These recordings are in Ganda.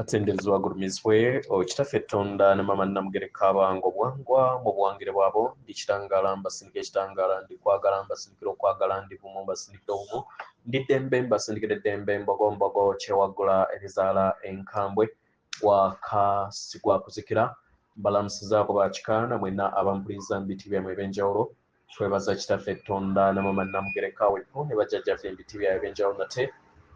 atendezebwa agulumizibwe okitaffe Tonda ne mama Namugereka abange obwangwa mu buwangire bwabo ndikitangala mbasindika ekitangala ndikwagala mbasindikira okwagala ndibumu mbasindikira obumu ndiddembe mbasindikira eddembe mbogombogo kyewaggula erizaala enkambwe wakasigwa kuzikira mbalamusizaako bakikaana mwenna abampuliriza mu biti byammwe ebyenjawulo twebaza kitaffe Tonda ne mama Namugereka wepo ne bajjajjaffe mu biti byabwe ebyenjawulo nate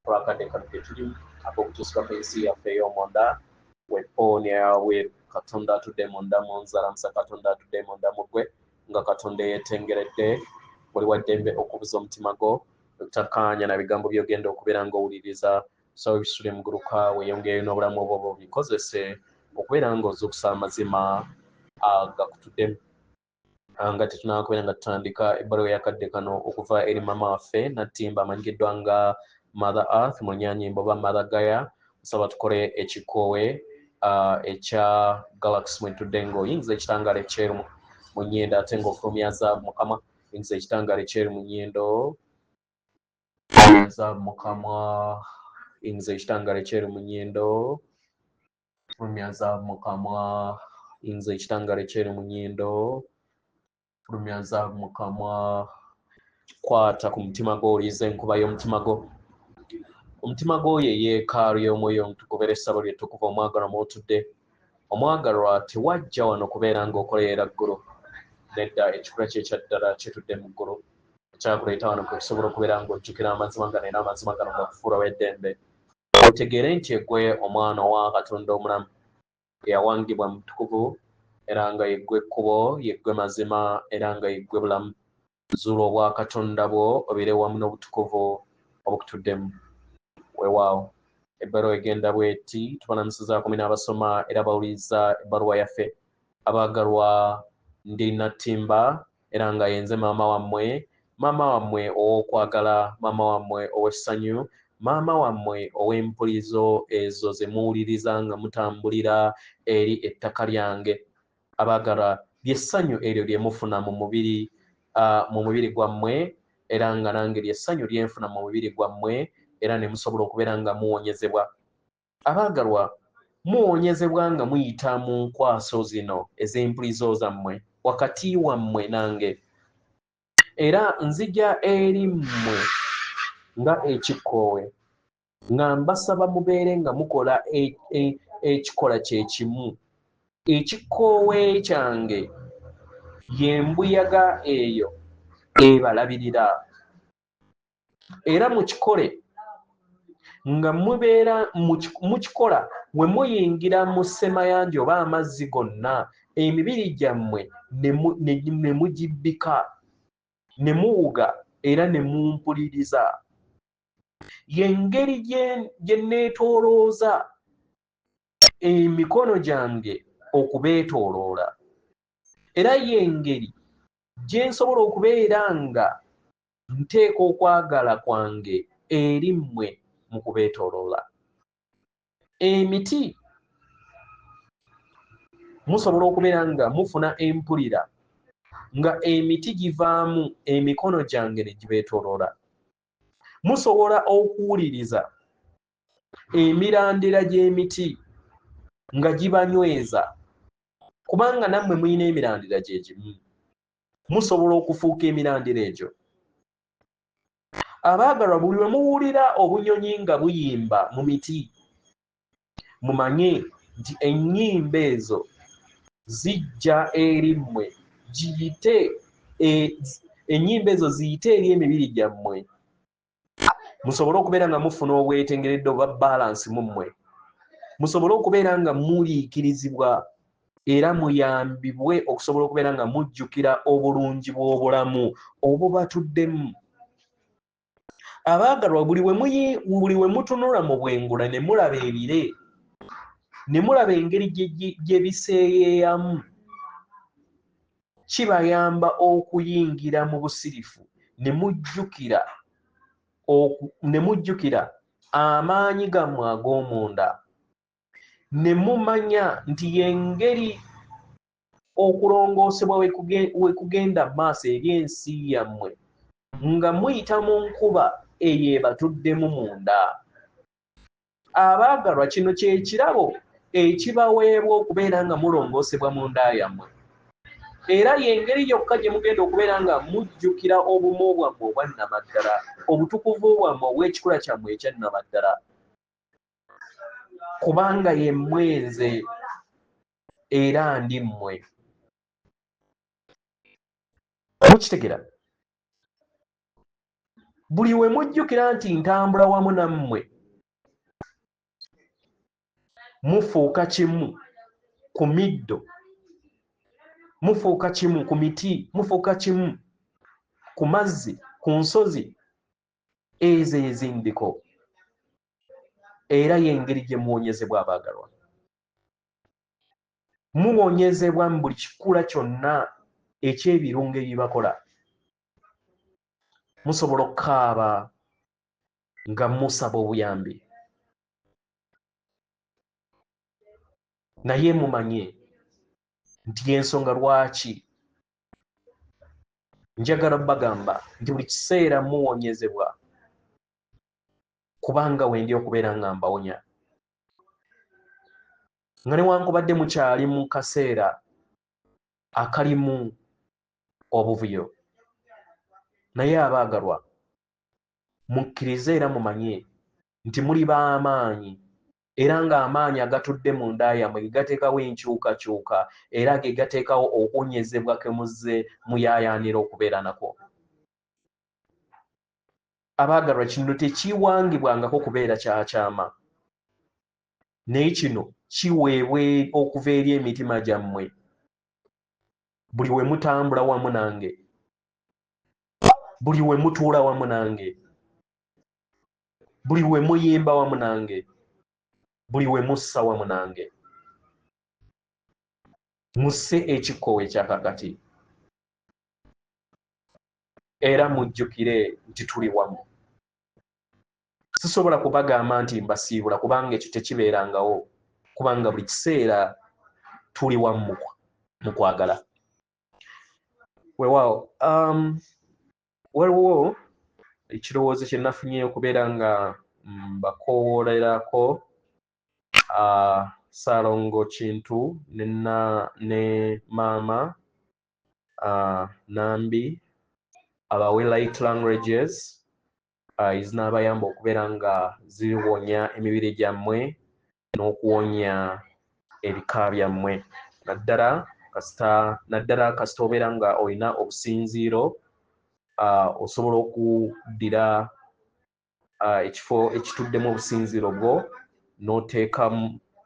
olwakadde kano ke tulimu abokutuuka ku ensi yaffe ey'omunda wepooni yawe Katonda atudde munda mu nzalamusa Katonda atudde munda mu ggwe nga Katonda yeetengeredde buli waddembe okubuza omutima gwo obutakkaanya na bigambo by'ogenda okubeera ng'owuliriza so ebisule muguluka weeyongereyo n'obulamu obwo bikozese okubeera ng'ozuukusa amazima agakutuddemu nga tetunaakubeera nga tutandika ebbaluwa yakadde kano okuva eri mama waffe Nattimba amanyikiddwa nga Mother Earth mu Lunyanyimbo oba Mother Gaia nsaba tukole ekikoowe ekya Galaxy mwetudde ng'oyinza ekitangaala ekyeru mu nnyindo ate ng'ofulumyaza Mukama oyinza ekitangaala ekyeru mu nnyindo Mukama oyinza ekitangaala ekyeru mu nnyindo fulumyaza Mukama oyinza ekitangaala ekyeru mu nnyindo fulumyaza Mukama kwata ku mutima gwo oliiza enkuba y'omutima gwo omutima gwo ye yeekaalu y'omwoyo omutukuvu era essabo ly'ettukuvu omwagalwa mw'otudde omwagalwa tewajja wano kubeera ng'okolerera ggulu nedda ekikula kye ekya ddala kitudde mu ggulu ekyakuleeta wano kwe kusobola okubeera ng'ojjukira amazima gano era amazima gano gakufuulawo eddembe otegeere nti eggwe omwana wa Katonda omulamu eyawangibwa mu ttukuvu era nga yeggwe ekkubo yeggwe mazima era nga yeggwe bulamu zuula obwa Katonda bwo obeere wamu n'obutukuvu obukutuddemu weewaawo ebbaluwa egenda bw'eti tubalamusizaako mwina abasoma era bawuliriza ebbaluwa yaffe abaagalwa ndi Nattimba era nga yenze maama wammwe ow'okwagala maama wammwe ow'essanyu maama wammwe ow'empulizo ezo ze muwuliriza nga mutambulira eri ettaka lyange abaagalwa lyessanyu eryo lye mufuna mu mubiri gwammwe era nga nange lyessanyu lyenfuna mu mubiri gwammwe era ne musobola okubeera nga muwonyezebwa abaagalwa muwonyezebwa nga muyita mu nkwaso zino ez'empulizo zammwe wakati wammwe nange era nzija eri mmwe nga ekikoowe nga mbasaba mubeere nga mukola ekikola kye kimu ekikoowe kyange y'embuyaga eyo ebalabirira era mukikole nga mubeera mukikola we muyingira mu ssemayanja oba amazzi gonna emibiri gyammwe ne mugibbika ne muwuga era ne mumpuliriza y'engeri gye neetoolooza emikono gyange okubeetooloola era y'engeri gye nsobola okubeera nga nteeka okwagala kwange eri mmwe mu kubeetooloola emiti musobola okubeera nga mufuna empulira nga emiti givaamu emikono gyange ne gibeetooloola musobola okuwuliriza emirandira gy'emiti nga gibanyweza kubanga nammwe mulina emirandira gye gimu musobola okufuuka emirandira egyo abaagalwa buli we muwulira obunyonyi nga buyimba mu miti mumanye nti ennyimba ezo zijja eri mmwe giyite ennyimba ezo ziyite eri emibiri gyammwe musobole okubeera nga mufuna obwetengeredde oba balansi mu mmwe musobole okubeera nga muliikirizibwa era muyambibwe okusobola okubeera nga mujjukira obulungi bw'obulamu obubatuddemu abaagalwa buli we mutunula mu bwengula ne mulaba ebire ne mulaba engeri gye biseeyeeyamu kibayamba okuyingira mu busirifu ne mujjukira amaanyi gammwe ag'omunda ne mumanya nti y'engeri okulongoosebwa we kugenda maaso eri ensi yammwe nga muyita mu nkuba eyo ebatuddemu munda abaagalwa kino kyekirabo ekibaweebwa okubeera nga mulongoosebwa mu nda yammwe, era y'engeri yokka gye mugenda okubeera nga mujjukira obumu bwammwe obwannamaddala, obutukuvu bwammwe obw'ekikula kyammwe ekyannamaddala, kubanga ye mmwe nze era ndi mmwe. Mukitegera? Buli we mujjukira nti ntambula wamu nammwe, mufuuka kimu ku middo, mufuuka kimu ku miti, mufuuka kimu ku mazzi, ku nsozi ezo ezindiko, era y'engeri gye muwonyezebwa abaagalwa. Muwonyezebwa mu buli kikula kyonna eky'ebirungo ebibakola. Musobola okukaaba nga musaba obuyambi, naye mumanye nti ensonga lwaki njagala bagamba nti buli kiseera muwonyezebwa, kubanga wendi okubeera nga mbawonya. Nga newankubadde mukyali mu kaseera akalimu obuvuyo, naye abaagalwa mukkirize era mumanye nti muli b'amaanyi, era ng'amaanyi agatudde mu nda yammwe ge gateekawo enkyukakyuka, era ge gateekawo okuwonyezebwa ke muzze muyaayaanira okubeera nako. Abaagalwa, kino tekiwangibwangako kubeera kyakyama, naye kino kiweebwa okuva eri emitima gyammwe buli we mutambula wamu nange, buli we mutuula wamu nange, buli we muyimba wamu nange, buli we mussa wamu nange. Musse ekikkowe ekyakakati era mujjukire nti tuli wamu. Sisobola kubagamba nti mbasiibula kubanga ekyo tekibeerangawo, kubanga buli kiseera tuli wamu mu kwagala. Weewaawo, waliwo ekirowoozo kye nafunye okubeera nga mbakoolerako Ssaalongo Kintu ne maama Nambi abawe light languages ezinaabayamba okubeera nga ziwonya emibiri gyammwe n'okuwonya ebika byammwe. Naddala kasita obeera nga olina obusinziiro, osobola okuddira ekifo ekituddemu obusinziiro bwo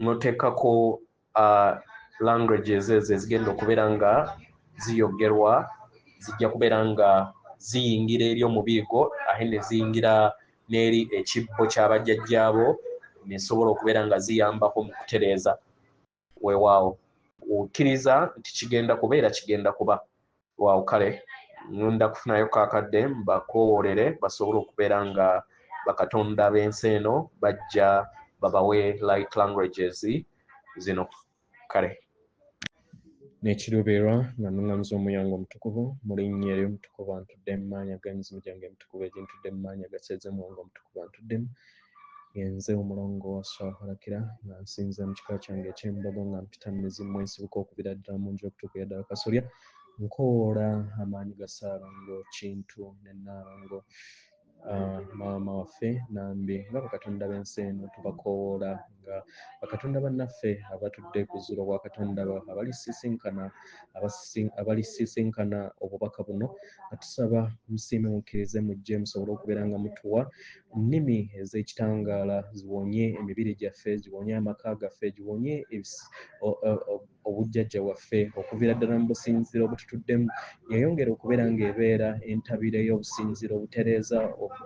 n'oteekako languages ezo ezigenda okubeera nga ziyogerwa, zijja kubeera nga ziyingira eri omubiri gwo ate ne ziyingira n'eri ekibbo ky'abajjajjaabo, nesobola okubeera nga ziyambako mu kutereeza. Weewaawo, okkiriza nti kigenda kubeera kigenda kuba. Waawo kale, ŋŋenda kufunayo kaakadde mbakoowoolere basobole okubeera nga bakatonda b'ensi eno bajja babawe light languages zino. Kale, n'ekiruubirirwa nga nnuŋŋamuza omuyango omutukuvu mu linnya ery'omutukuvu antudde mu maanyi ag'emizimu gyange emitukuvu egintudde mu maanyi agaseze muwango omutukuvu antuddemu. Yenze omulongo wa Swahalakira nga nsinze mu kika kyange eky'Embogo nga mpita mu mizimu ensibuka okubira ddala mu nju okutuuka ddala Kasolya. Nkoola amaanyi ga Ssaalongo Kintu ne Nnaalongo maama waffe Nambi nga bakatonda b'ensi eno tubakoowoola nga bakatonda bannaffe abatudde ku zuulo bwa Katonda abalisiisinkana obubaka buno, nga tusaba musiime mukkirize mujje musobole okubeera nga mutuwa nnimi ez'ekitangaala ziwonye emibiri gyaffe, ziwonye amaka gaffe, giwonye obujjajja bwaffe okuviira ddala mu businziiro obututuddemu. Yayongera okubeera ng'ebeera entabiro y'obusinziiro obutereeza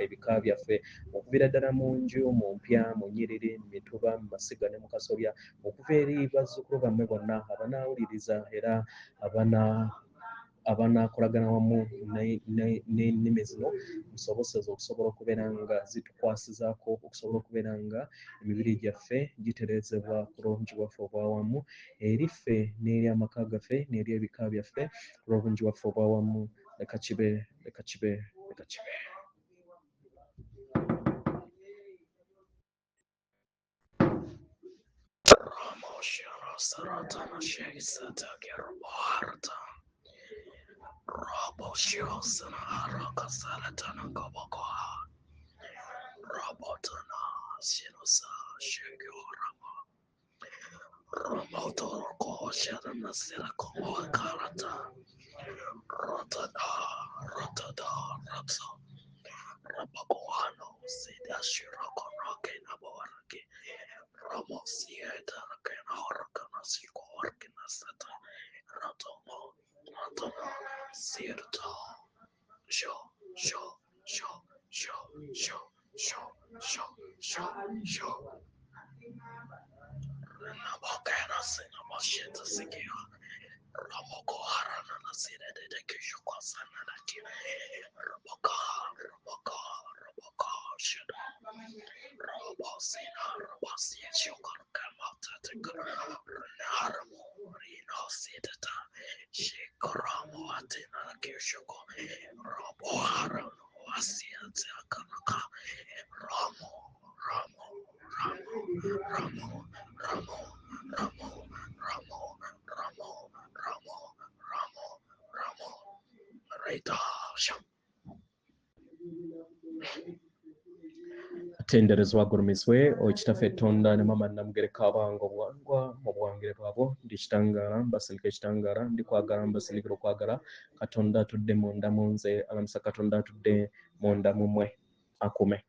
ebika byaffe okuviira ddala mu nju, mu mpya, mu nnyiriri, mu mituba, mu masiga ne mu kasolya, okuva eri bazzukulu bammwe bonna abanaawuliriza era abanaakolagana wamu n'ennimi zino musoboseze okusobola okubeera nga zitukwasizaako, okusobola okubeera nga emibiri gyaffe gitereezebwa ku lw'obungi bwaffe obwawamu eri ffe n'eri amaka gaffe n'eri ebika byaffe ku lw'obungi bwaffe obwawamu. Leka kibe, leka kibe, leka kibe. Shiro Saratana Shakesata Garabarta Robo Shiosana Haraka Salatana Gobaka Robotana Shinosa Shigurama Romoto Koshana Silako Karata Rotada Rata Rabakoano Sida Shiroko Roke Naboraki Ramosieta Kenhorakana Sikorkina Sata Ratomo Ratana Sirto Show Nabokana Sinamashita Sikia Ramoko Harana Sida de Kishokosana Roboka Shada Robosina Robosia Shokar Kamata Naramo Rino Sidata Shikoramo Atina Kishoko Robo Harano Asia Kanaka Ramo Rita Sham atenderezwa gurumiswe okitafe tonda ne mama namugere kabango bwangwa mu bwangire bwabo ndikitangara mbasilike kitangara ndikwagala mbasilikiro kwagala katonda tudde munda munze alamisa katonda tudde munda mumwe akume